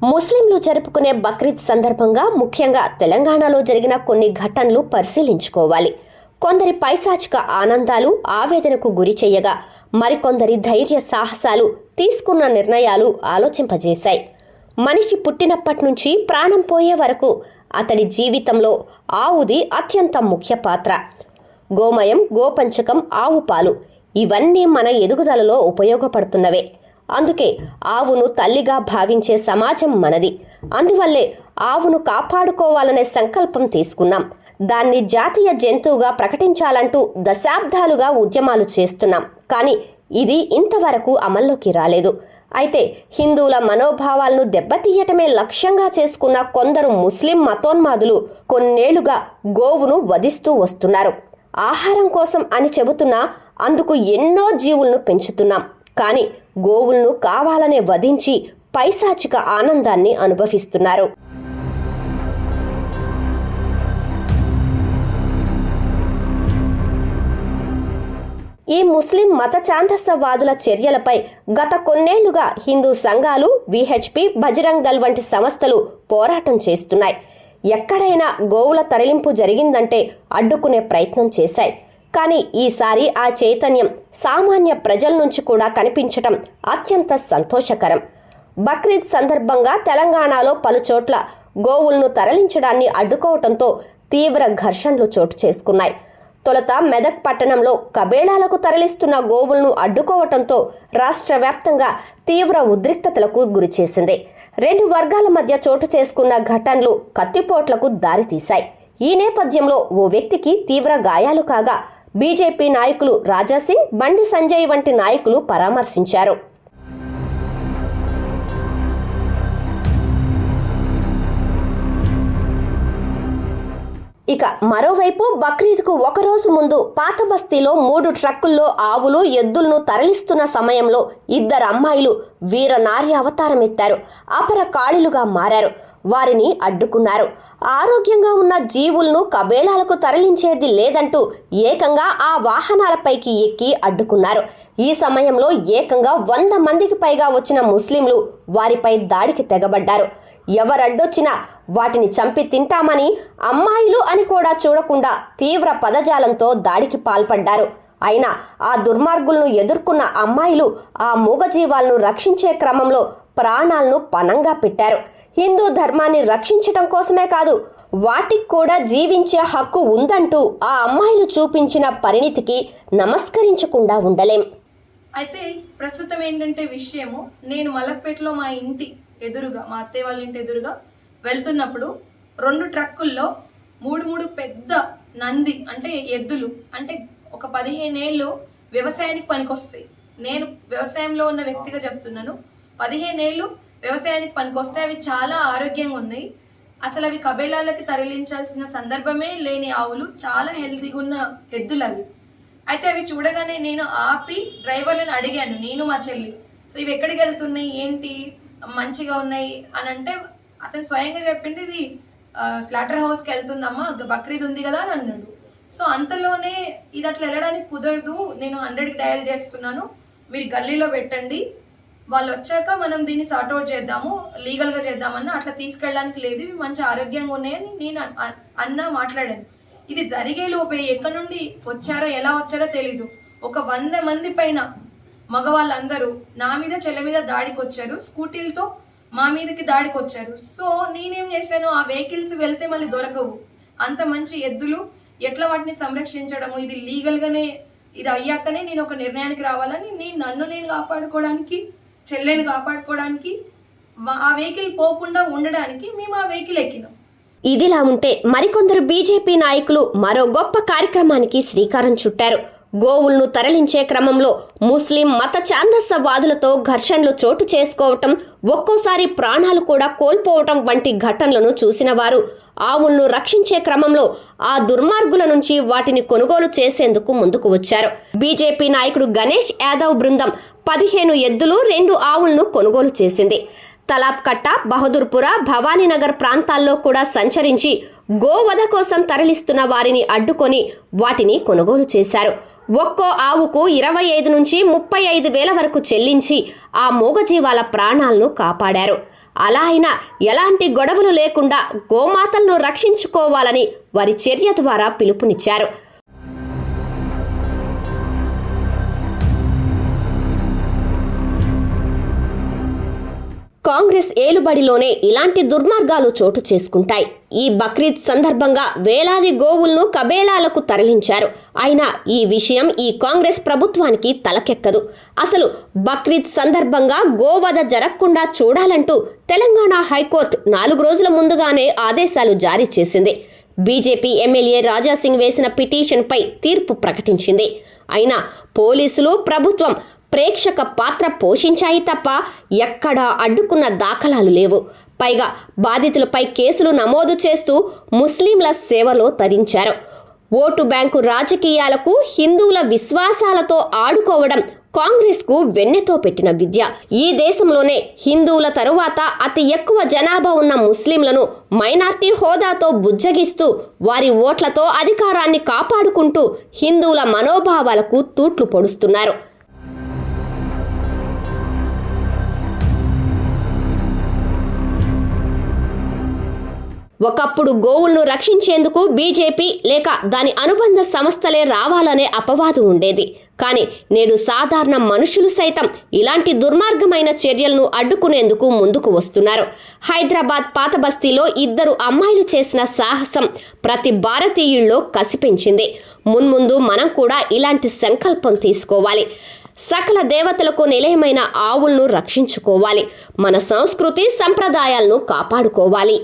ముస్లింలు జరుపుకునే బక్రీద్ సందర్భంగా ముఖ్యంగా తెలంగాణలో జరిగిన కొన్ని ఘటనలు పరిశీలించుకోవాలి. కొందరి పైశాచిక ఆనందాలు ఆవేదనకు గురి చెయ్యగా, మరికొందరి ధైర్య సాహసాలు తీసుకున్న నిర్ణయాలు ఆలోచింపజేశాయి. మనిషి పుట్టినప్పటి నుంచి ప్రాణం పోయే వరకు అతడి జీవితంలో ఆవుది అత్యంత ముఖ్య పాత్ర. గోమయం, గోపంచకం, ఆవు పాలు ఇవన్నీ మన ఎదుగుదలలో ఉపయోగపడుతున్నవే. అందుకే ఆవును తల్లిగా భావించే సమాజం మనది. అందువల్లే ఆవును కాపాడుకోవాలనే సంకల్పం తీసుకున్నాం. దాన్ని జాతీయ జంతువుగా ప్రకటించాలంటూ దశాబ్దాలుగా ఉద్యమాలు చేస్తున్నాం. కానీ ఇది ఇంతవరకు అమల్లోకి రాలేదు. అయితే హిందువుల మనోభావాలను దెబ్బతీయటమే లక్ష్యంగా చేసుకున్న కొందరు ముస్లిం మతోన్మాదులు కొన్నేళ్లుగా గోవును వధిస్తూ వస్తున్నారు. ఆహారం కోసం అని చెబుతున్నా అందుకు ఎన్నో జీవులను పెంచుతున్నాం. కానీ గోవులను కావాలనే వధించి పైశాచిక ఆనందాన్ని అనుభవిస్తున్నారు. ఈ ముస్లిం మత ఛాందసవాదుల చర్యలపై గత కొన్నేళ్లుగా హిందూ సంఘాలు, విహెచ్పి, బజరంగ్ దళ్ వంటి సంస్థలు పోరాటం చేస్తున్నాయి. ఎక్కడైనా గోవుల తరలింపు జరిగిందంటే అడ్డుకునే ప్రయత్నం చేశాయి. కానీ ఈసారి ఆ చైతన్యం సామాన్య ప్రజల నుంచి కూడా కనిపించటం అత్యంత సంతోషకరం. బక్రీద్ సందర్భంగా తెలంగాణలో పలుచోట్ల గోవులను తరలించడాన్ని అడ్డుకోవటంతో తీవ్ర ఘర్షణలు చోటు చేసుకున్నాయి. తొలుత మెదక్ పట్టణంలో కబేళాలకు తరలిస్తున్న గోవులను అడ్డుకోవటంతో రాష్ట్ర వ్యాప్తంగా తీవ్ర ఉద్రిక్తతలకు గురిచేసింది. రెండు వర్గాల మధ్య చోటు చేసుకున్న ఘటనలు కత్తిపోట్లకు దారితీశాయి. ఈ నేపథ్యంలో ఓ వ్యక్తికి తీవ్ర గాయాలు కాగా బీజేపీ నాయకులు రాజాసింగ్, బండి సంజయ్ వంటి నాయకులు పరామర్శించారు. ఇక మరోవైపు బక్రీద్కు ఒకరోజు ముందు పాత బస్తీలో 3 ట్రక్కుల్లో ఆవులు, ఎద్దులను తరలిస్తున్న సమయంలో 2 అమ్మాయిలు వీర నారి అవతారం ఎత్తారు. అపర కాళీలుగా మారారు. వారిని అడ్డుకున్నారు. ఆరోగ్యంగా ఉన్న జీవులను కబేళాలకు తరలించేది లేదంటూ ఏకంగా ఆ వాహనాలపైకి ఎక్కి అడ్డుకున్నారు. ఈ సమయంలో ఏకంగా 100 మందికి పైగా వచ్చిన ముస్లింలు వారిపై దాడికి తెగబడ్డారు. ఎవరడ్డొచ్చినా వాటిని చంపి తింటామని, అమ్మాయిలు అని కూడా చూడకుండా తీవ్ర పదజాలంతో దాడికి పాల్పడ్డారు. అయినా ఆ దుర్మార్గులను ఎదుర్కొన్న అమ్మాయిలు ఆ మూగజీవాలను రక్షించే క్రమంలో ప్రాణాలను పణంగా పెట్టారు. హిందూ ధర్మాన్ని రక్షించటం కోసమే కాదు, వాటికి కూడా జీవించే హక్కు ఉందంటూ ఆ అమ్మాయిలు చూపించిన పరిణితికి నమస్కరించకుండా ఉండలేం. అయితే ప్రస్తుతం ఏంటంటే విషయము, నేను మలక్పేటలో మా ఇంటి ఎదురుగా, మా అత్తయ్య వాళ్ళ ఇంటి ఎదురుగా వెళ్తున్నప్పుడు 2 ట్రక్కుల్లో 3 పెద్ద నంది అంటే ఎద్దులు, అంటే ఒక 15 ఏళ్ళు వ్యవసాయానికి పనికొస్తాయి. నేను వ్యవసాయంలో ఉన్న వ్యక్తిగా చెప్తున్నాను. 15 ఏళ్ళు వ్యవసాయానికి పనికొస్తాయి. అవి చాలా ఆరోగ్యంగా ఉన్నాయి. అసలు అవి కబేళాలకి తరలించాల్సిన సందర్భమే లేని ఆవులు, చాలా హెల్తీగా ఉన్న ఎద్దులు అవి. అయితే అవి చూడగానే నేను ఆపి డ్రైవర్లను అడిగాను, నేను మా చెల్లి, సో ఇవి ఎక్కడికి వెళ్తున్నాయి, ఏంటి, మంచిగా ఉన్నాయి అని అంటే అతను స్వయంగా చెప్పింది, ఇది స్లాటర్ హౌస్కి వెళ్తుందమ్మా, బక్రీద్ ఉంది కదా అని అన్నాడు. సో అంతలోనే ఇది అట్లా వెళ్ళడానికి కుదరదు, నేను 100కి డయల్ చేస్తున్నాను, మీరు గల్లీలో పెట్టండి, వాళ్ళు వచ్చాక మనం దీన్ని సార్ట్అవుట్ చేద్దాము, లీగల్గా చేద్దామన్నా, అట్లా తీసుకెళ్ళడానికి లేదు, ఇవి మంచి ఆరోగ్యంగా ఉన్నాయని నేను మాట్లాడాను. ఇది జరిగే లోపే ఎక్కడి నుండి వచ్చారో ఎలా వచ్చారో తెలీదు, ఒక 100 మంది పైన మగవాళ్ళందరూ నా మీద, చెల్ల మీద దాడికి వచ్చారు. స్కూటీలతో మా మీదకి దాడికి వచ్చారు. సో నేనేం చేశాను, ఆ వెహికల్స్ వెళ్తే మళ్ళీ దొరకవు. అంత మంచి ఎద్దులు ఎట్లా వాటిని సంరక్షించడము, ఇది లీగల్గానే, ఇది అయ్యాకనే నేను ఒక నిర్ణయానికి రావాలని, నన్ను కాపాడుకోవడానికి, చెల్లెని కాపాడుకోవడానికి, ఆ వెహికల్ పోకుండా ఉండడానికి మేము ఆ వెహికల్ ఎక్కినాం. ఇదిలా ఉంటే మరికొందరు బీజేపీ నాయకులు మరో గొప్ప కార్యక్రమానికి శ్రీకారం చుట్టారు. గోవులను తరలించే క్రమంలో ముస్లిం మత ఛాందసవాదులతో ఘర్షణలు చోటు చేసుకోవటం, ఒక్కోసారి ప్రాణాలు కూడా కోల్పోవటం వంటి ఘటనలను చూసిన వారు ఆవులను రక్షించే క్రమంలో ఆ దుర్మార్గుల నుంచి వాటిని కొనుగోలు చేసేందుకు ముందుకు వచ్చారు. బీజేపీ నాయకుడు గణేష్ యాదవ్ బృందం 15 ఎద్దులు, 2 ఆవులను కొనుగోలు చేసింది. తలాబ్కట్ట, బహదూర్పుర, భవానీనగర్ ప్రాంతాల్లో కూడా సంచరించి గోవధ కోసం తరలిస్తున్న వారిని అడ్డుకొని వాటిని కొనుగోలు చేశారు. ఒక్కో ఆవుకు 25 నుంచి 35 వేల వరకు చెల్లించి ఆ మూగజీవాల ప్రాణాలను కాపాడారు. అలా అయినా ఎలాంటి గొడవలు లేకుండా గోమాతలను రక్షించుకోవాలని వారి చర్య ద్వారా పిలుపునిచ్చారు. కాంగ్రెస్ ఏలుబడిలోనే ఇలాంటి దుర్మార్గాలు చోటు చేసుకుంటాయి. ఈ బక్రీద్ సందర్భంగా వేలాది గోవులను కబేళాలకు తరలించారు. అయినా ఈ విషయం ఈ కాంగ్రెస్ ప్రభుత్వానికి తలకెక్కదు. అసలు బక్రీద్ సందర్భంగా గోవధ జరగకుండా చూడాలంటూ తెలంగాణ హైకోర్టు 4 రోజుల ముందుగానే ఆదేశాలు జారీ చేసింది. బీజేపీ ఎమ్మెల్యే రాజాసింగ్ వేసిన పిటిషన్పై తీర్పు ప్రకటించింది. అయినా పోలీసులు, ప్రభుత్వం ప్రేక్షక పాత్ర పోషించాయి తప్ప ఎక్కడా అడ్డుకున్న దాఖలాలు లేవు. పైగా బాధితులపై కేసులు నమోదు చేస్తూ ముస్లింల సేవలో తరించారు. ఓటు బ్యాంకు రాజకీయాలకు, హిందువుల విశ్వాసాలతో ఆడుకోవడం కాంగ్రెస్కు వెన్నెతో పెట్టిన విద్య. ఈ దేశంలోనే హిందువుల తరువాత అతి ఎక్కువ జనాభా ఉన్న ముస్లింలను మైనార్టీ హోదాతో బుజ్జగిస్తూ వారి ఓట్లతో అధికారాన్ని కాపాడుకుంటూ హిందువుల మనోభావాలకు తూట్లు పొడుస్తున్నారు. ఒకప్పుడు గోవులను రక్షించేందుకు బీజేపీ లేక దాని అనుబంధ సంస్థలే రావాలనే అపవాదు ఉండేది. కానీ నేడు సాధారణ మనుషులు సైతం ఇలాంటి దుర్మార్గమైన చర్యలను అడ్డుకునేందుకు ముందుకు వస్తున్నారు. హైదరాబాద్ పాత బస్తీలో 2 అమ్మాయిలు చేసిన సాహసం ప్రతి భారతీయుల్లో కసిపెంచింది. మున్ముందు మనం కూడా ఇలాంటి సంకల్పం తీసుకోవాలి. సకల దేవతలకు నిలయమైన ఆవులను రక్షించుకోవాలి. మన సంస్కృతి సంప్రదాయాలను కాపాడుకోవాలి.